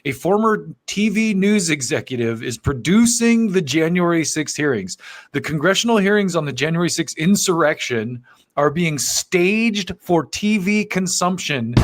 A former TV news executive is producing the January 6th hearings. The congressional hearings on the January 6th insurrection are being staged for TV consumption.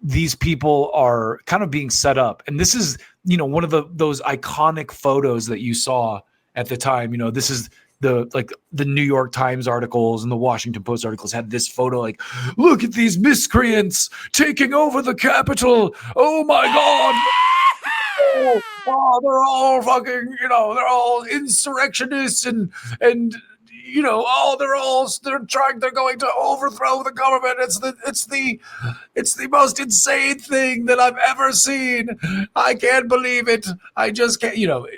These people are kind of being set up. And this is, one of those iconic photos that you saw at the time. This is the New York Times articles and the Washington Post articles had this photo, like, look at these miscreants taking over the Capitol. Oh my God. Oh, they're all fucking, they're all insurrectionists and they're going to overthrow the government. It's the most insane thing that I've ever seen. I can't believe it. I just can't, don't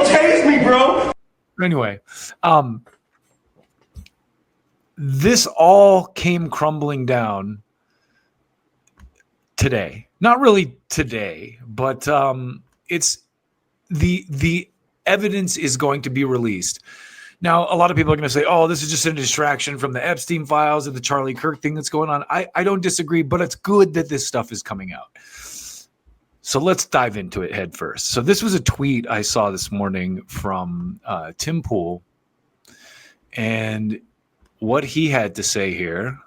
tase me, bro. Anyway, this all came crumbling down today. Not really today, but it's the evidence is going to be released. Now, a lot of people are going to say, oh, this is just a distraction from the Epstein files and the Charlie Kirk thing that's going on. I don't disagree, but it's good that this stuff is coming out. So let's dive into it head first. So this was a tweet I saw this morning from Tim Pool. And what he had to say here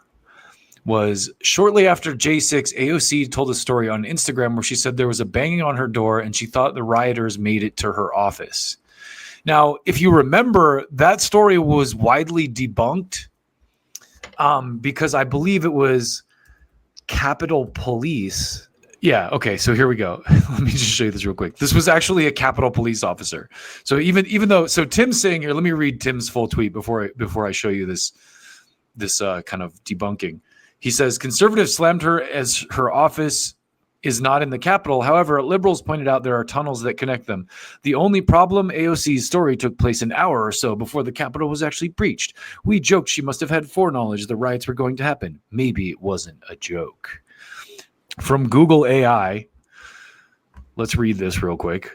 was, shortly after J6, AOC told a story on Instagram where she said there was a banging on her door and she thought the rioters made it to her office. Now, if you remember, that story was widely debunked because I believe it was Capitol Police. Yeah, okay, so here we go. Let me just show you this real quick. This was actually a Capitol Police officer. So even though, so Tim's saying here, let me read Tim's full tweet before I show you this kind of debunking. He says, conservatives slammed her as her office is not in the Capitol. However, liberals pointed out there are tunnels that connect them. The only problem, AOC's story took place an hour or so before the Capitol was actually breached. We joked she must have had foreknowledge the riots were going to happen. Maybe it wasn't a joke. From Google AI, let's read this real quick.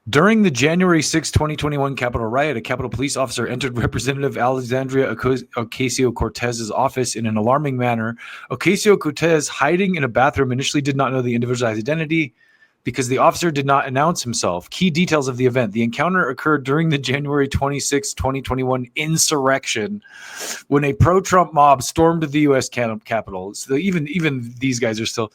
During the January 6, 2021 Capitol riot, a Capitol Police officer entered Representative Alexandria Ocasio-Cortez's office in an alarming manner. Ocasio-Cortez, hiding in a bathroom, initially did not know the individual's identity because the officer did not announce himself. Key details of the event. The encounter occurred during the January 26, 2021 insurrection when a pro-Trump mob stormed the U.S. Capitol. So even these guys are still...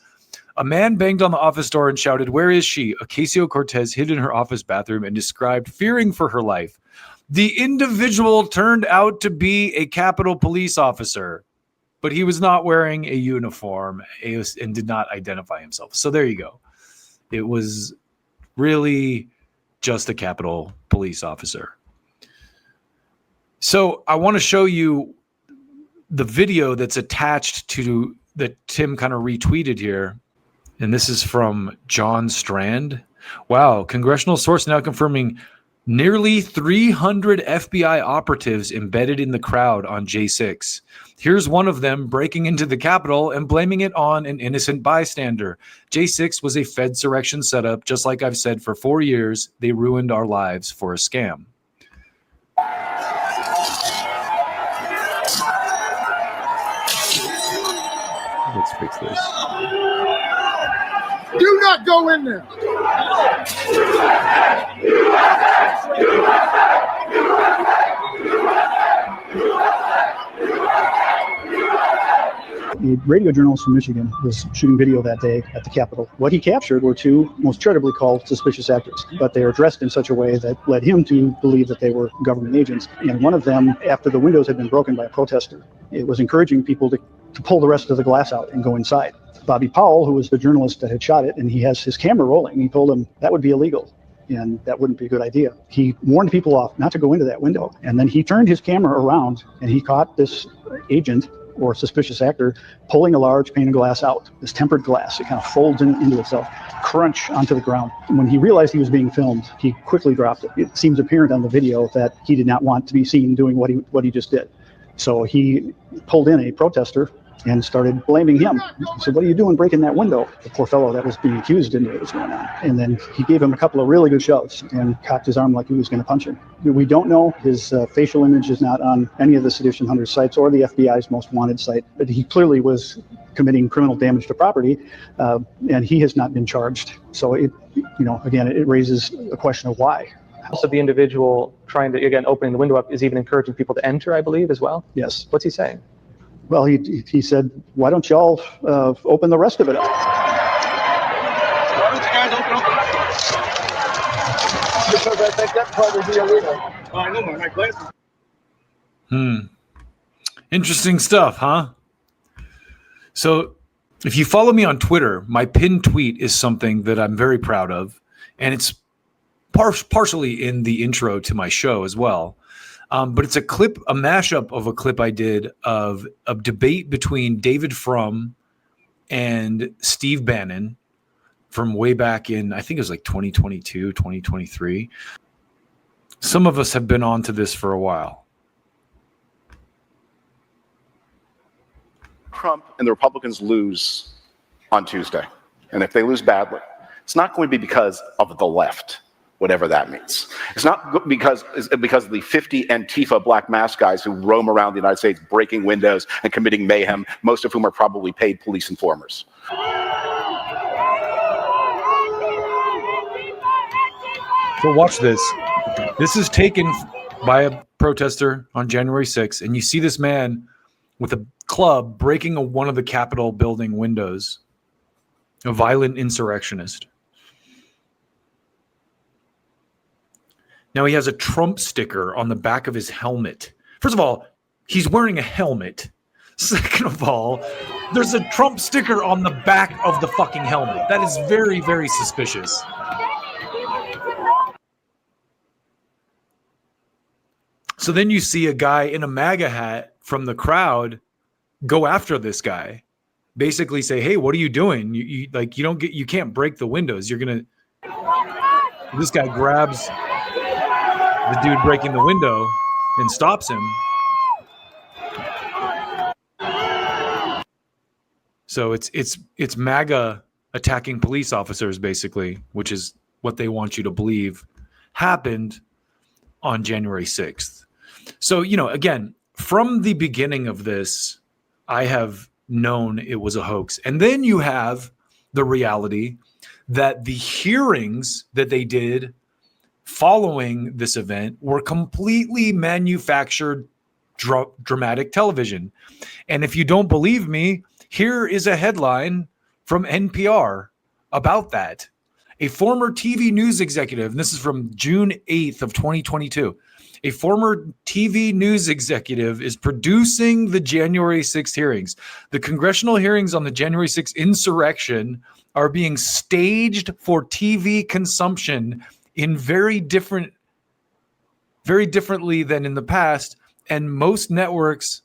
A man banged on the office door and shouted, "Where is she?" Ocasio-Cortez hid in her office bathroom and described fearing for her life. The individual turned out to be a Capitol Police officer, but he was not wearing a uniform and did not identify himself. So there you go. It was really just a Capitol Police officer. So I want to show you the video that's attached to that Tim kind of retweeted here. And this is from John Strand. Wow, congressional source now confirming nearly 300 FBI operatives embedded in the crowd on J6. Here's one of them breaking into the Capitol and blaming it on an innocent bystander. J6 was a Fedsurrection setup. Just like I've said for 4 years, they ruined our lives for a scam. Let's fix this. Do not go in there. A radio journalist from Michigan was shooting video that day at the Capitol. What he captured were two most charitably called suspicious actors, but they were dressed in such a way that led him to believe that they were government agents. And one of them, after the windows had been broken by a protester, it was encouraging people to pull the rest of the glass out and go inside. Bobby Powell, who was the journalist that had shot it, and he has his camera rolling, he told him that would be illegal and that wouldn't be a good idea. He warned people off not to go into that window. And then he turned his camera around and he caught this agent or suspicious actor pulling a large pane of glass out, this tempered glass. It kind of folds into itself, crunch onto the ground. And when he realized he was being filmed, he quickly dropped it. It seems apparent on the video that he did not want to be seen doing what he just did. So he pulled in a protester and started blaming him. He said, "What are you doing breaking that window?" The poor fellow that was being accused didn't know what was going on. And then he gave him a couple of really good shoves and cocked his arm like he was going to punch him. We don't know. His facial image is not on any of the Sedition Hunters sites or the FBI's most wanted site, but he clearly was committing criminal damage to property, and he has not been charged. So again, it raises a question of why. Also, the individual trying to, again, opening the window up is even encouraging people to enter, I believe, as well. Yes. What's he saying? Well, he said, "Why don't y'all open the rest of it up?" Why don't you guys open up the rest of it? Because I think that'd probably be illegal. Oh, I know, my glasses. Interesting stuff, huh? So if you follow me on Twitter, my pinned tweet is something that I'm very proud of, and it's partially in the intro to my show as well. But it's a mashup of a clip I did of a debate between David Frum and Steve Bannon from way back in, I think it was like 2022, 2023. Some of us have been on to this for a while. Trump and the Republicans lose on Tuesday, and if they lose badly, it's not going to be because of the left, whatever that means. It's not because of the 50 Antifa black mask guys who roam around the United States breaking windows and committing mayhem, most of whom are probably paid police informers. So watch this. This is taken by a protester on January 6th, and you see this man with a club breaking one of the Capitol building windows, a violent insurrectionist. Now he has a Trump sticker on the back of his helmet. First of all, he's wearing a helmet. Second of all, there's a Trump sticker on the back of the fucking helmet. That is very, very suspicious. So then you see a guy in a MAGA hat from the crowd go after this guy, basically say, "Hey, what are you doing? You can't break the windows. You're gonna." This guy grabs the dude breaking the window and stops him. So it's MAGA attacking police officers, basically, which is what they want you to believe happened on January 6th. So, again, from the beginning of this, I have known it was a hoax. And then you have the reality that the hearings that they did following this event were completely manufactured dramatic television. And if you don't believe me, here is a headline from NPR about that. A former TV news executive, and this is from June 8th of 2022, a former TV news executive is producing the January 6th hearings. The congressional hearings on the January 6th insurrection are being staged for TV consumption in very differently than in the past, and most networks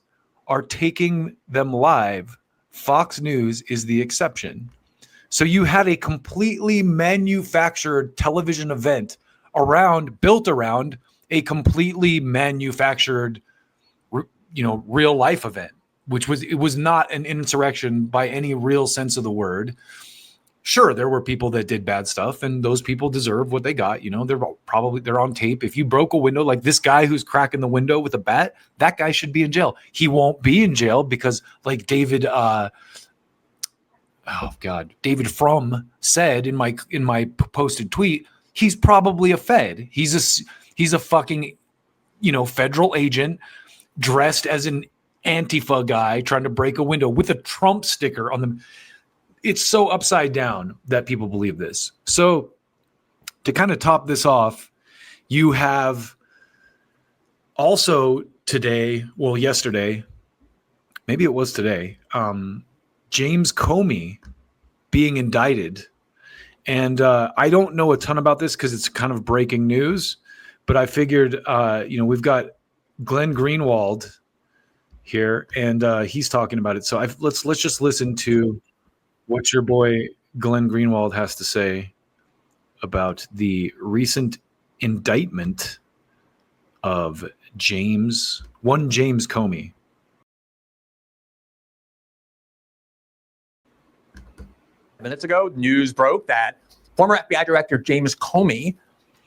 are taking them live. Fox News is the exception. So you had a completely manufactured television event built around a completely manufactured, real life event, it was not an insurrection by any real sense of the word. Sure, there were people that did bad stuff, and those people deserve what they got. They're on tape. If you broke a window, like this guy who's cracking the window with a bat, that guy should be in jail. He won't be in jail because, like David Frum said in my posted tweet, he's probably a Fed. He's a fucking, federal agent dressed as an Antifa guy trying to break a window with a Trump sticker on them. It's so upside down that people believe this. So to kind of top this off, you have also yesterday, maybe it was today, James Comey being indicted. And I don't know a ton about this because it's kind of breaking news, but I figured, we've got Glenn Greenwald here, and he's talking about it. So let's just listen to what your boy Glenn Greenwald has to say about the recent indictment of James Comey. Minutes ago, news broke that former FBI Director James Comey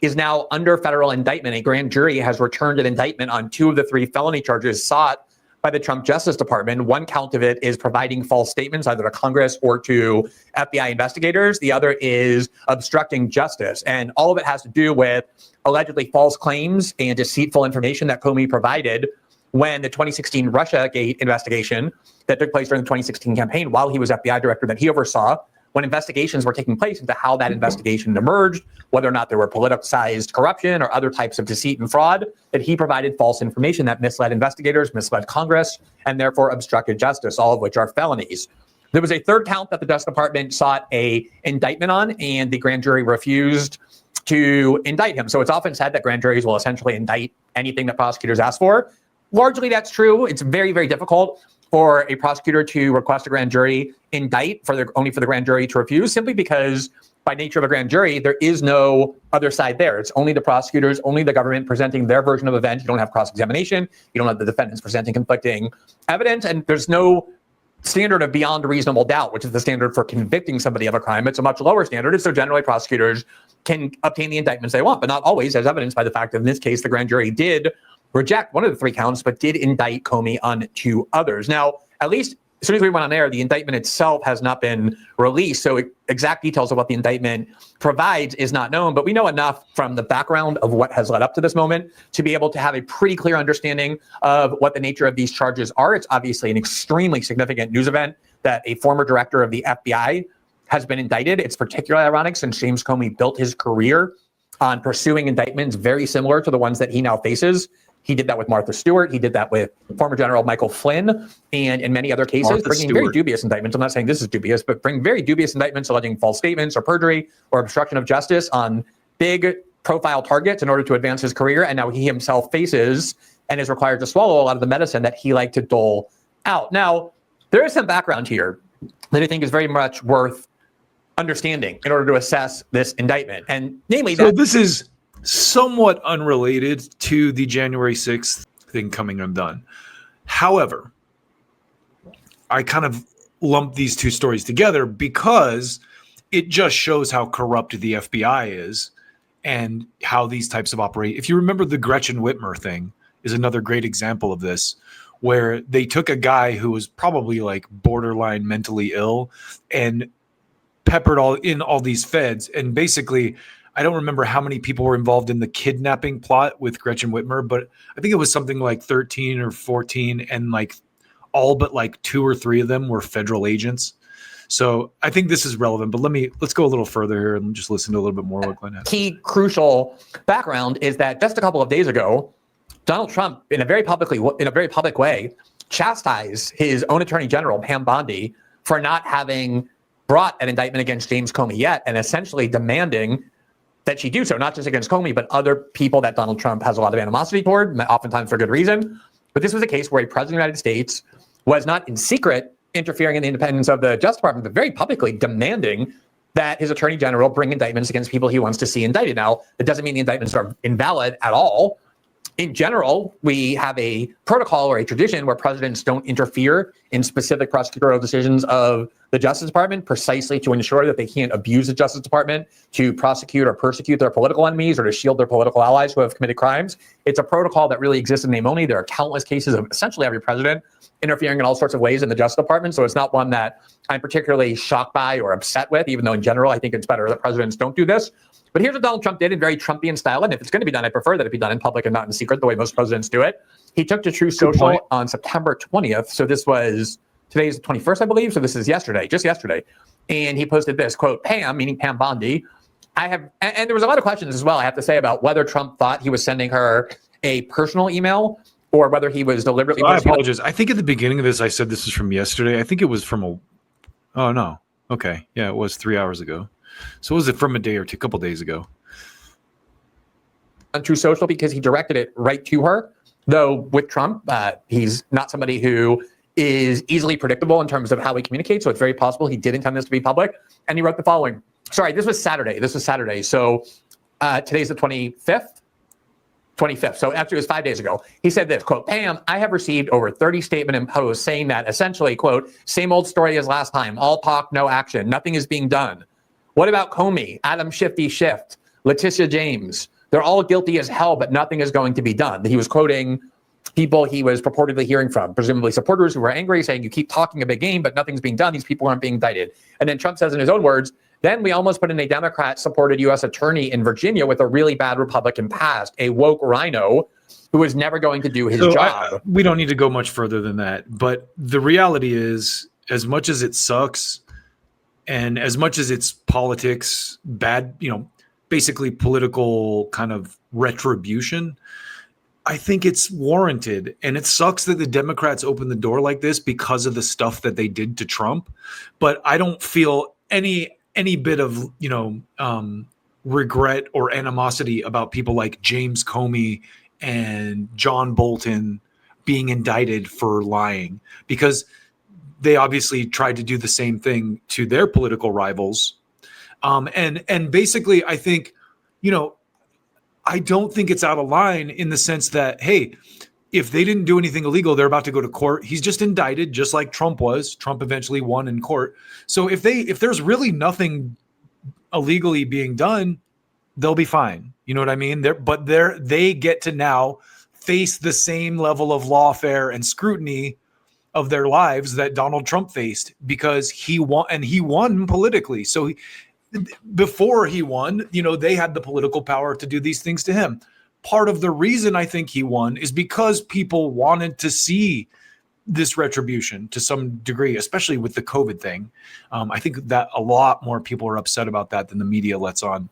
is now under federal indictment. A grand jury has returned an indictment on 2 of the 3 felony charges sought by the Trump Justice Department. One count of it is providing false statements either to Congress or to FBI investigators. The other is obstructing justice. And all of it has to do with allegedly false claims and deceitful information that Comey provided when the 2016 Russiagate investigation that took place during the 2016 campaign while he was FBI director that he oversaw, when investigations were taking place into how that investigation emerged, whether or not there were politicized corruption or other types of deceit and fraud, that he provided false information that misled investigators, misled Congress, and therefore obstructed justice, all of which are felonies. There was a third count that the Justice Department sought an indictment on, and the grand jury refused to indict him. So it's often said that grand juries will essentially indict anything that prosecutors ask for. Largely, that's true. It's very, very difficult for a prosecutor to request a grand jury indict only for the grand jury to refuse, simply because by nature of a grand jury, there is no other side there. It's only the prosecutors, only the government presenting their version of events. You don't have cross-examination. You don't have the defendants presenting conflicting evidence. And there's no standard of beyond reasonable doubt, which is the standard for convicting somebody of a crime. It's a much lower standard. And so generally prosecutors can obtain the indictments they want, but not always, as evidenced by the fact that in this case, the grand jury did reject one of the 3 counts, but did indict Comey on 2 others. Now, at least as soon as we went on air, the indictment itself has not been released. So exact details of what the indictment provides is not known, but we know enough from the background of what has led up to this moment to be able to have a pretty clear understanding of what the nature of these charges are. It's obviously an extremely significant news event that a former director of the FBI has been indicted. It's particularly ironic since James Comey built his career on pursuing indictments very similar to the ones that he now faces. He did that with Martha Stewart. He did that with former General Michael Flynn, and in many other cases, bringing very dubious indictments. I'm not saying this is dubious, but bring very dubious indictments alleging false statements or perjury or obstruction of justice on big profile targets in order to advance his career. And now he himself faces and is required to swallow a lot of the medicine that he liked to dole out. Now, there is some background here that I think is very much worth understanding in order to assess this indictment. And namely, so this is somewhat unrelated to the January 6th thing coming undone. However, I kind of lump these 2 stories together because it just shows how corrupt the FBI is and how these types of operate. If you remember, the Gretchen Whitmer thing is another great example of this, where they took a guy who was probably like borderline mentally ill and peppered all these feds, and basically I don't remember how many people were involved in the kidnapping plot with Gretchen Whitmer, but I think it was something like 13 or 14, and like all but like 2 or 3 of them were federal agents. So I think this is relevant, but let's go a little further here and just listen to a little bit more what Glenn has. Key crucial background is that just a couple of days ago, Donald Trump, in a very public way, chastised his own Attorney General, Pam Bondi, for not having brought an indictment against James Comey yet, and essentially demanding that she do so, not just against Comey, but other people that Donald Trump has a lot of animosity toward, oftentimes for good reason. But this was a case where a president of the United States was not in secret interfering in the independence of the Justice Department, but very publicly demanding that his attorney general bring indictments against people he wants to see indicted. Now, it doesn't mean the indictments are invalid at all. In general, we have a protocol or a tradition where presidents don't interfere in specific prosecutorial decisions of the Justice Department, precisely to ensure that they can't abuse the Justice Department to prosecute or persecute their political enemies or to shield their political allies who have committed crimes. It's a protocol that really exists in name only. There are countless cases of essentially every president interfering in all sorts of ways in the Justice Department. So it's not one that I'm particularly shocked by or upset with, even though in general, I think it's better that presidents don't do this. But here's what Donald Trump did in very Trumpian style. And if it's going to be done, I prefer that it be done in public and not in secret, the way most presidents do it. He took to Truth Social on September 20th. So today's the 21st, I believe. So this is just yesterday. And he posted this, quote, Pam, meaning Pam Bondi, and there was a lot of questions as well, I have to say, about whether Trump thought he was sending her a personal email or whether he was deliberately. So I apologize. I think at the beginning of this, I said this is from yesterday. I think it was from oh no. Okay. Yeah, it was 3 hours ago. So was it from a day or two, a couple days ago? On Truth Social, because he directed it right to her. Though with Trump, he's not somebody who is easily predictable in terms of how he communicates. So it's very possible he did intend this to be public. And he wrote the following. Sorry, this was Saturday. So today's the 25th. 25th. So actually it was 5 days ago. He said this, quote, Pam, I have received over 30 statement imposed saying that essentially, quote, same old story as last time, all talk, no action, nothing is being done. What about Comey, Adam Shifty Schiff, Letitia James? They're all guilty as hell, but nothing is going to be done. He was quoting people he was purportedly hearing from, presumably supporters who were angry, saying you keep talking a big game, but nothing's being done. These people aren't being indicted. And then Trump says in his own words, then we almost put in a Democrat-supported U.S. attorney in Virginia with a really bad Republican past, a woke rhino who was never going to do his job. We don't need to go much further than that. But the reality is, as much as it sucks and as much as it's politics, bad, basically political kind of retribution, I think it's warranted. And it sucks that the Democrats opened the door like this because of the stuff that they did to Trump. But I don't feel any bit of, regret or animosity about people like James Comey and John Bolton being indicted for lying, because they obviously tried to do the same thing to their political rivals. And basically, I think, I don't think it's out of line in the sense that, hey, if they didn't do anything illegal, they're about to go to court. He's just indicted, just like Trump was. Trump eventually won in court. So if there's really nothing illegally being done, they'll be fine. You know what I mean? They get to now face the same level of lawfare and scrutiny of their lives that Donald Trump faced, because he won, and he won politically. So before he won, they had the political power to do these things to him. Part of the reason I think he won is because people wanted to see this retribution to some degree, especially with the COVID thing. I think that a lot more people are upset about that than the media lets on.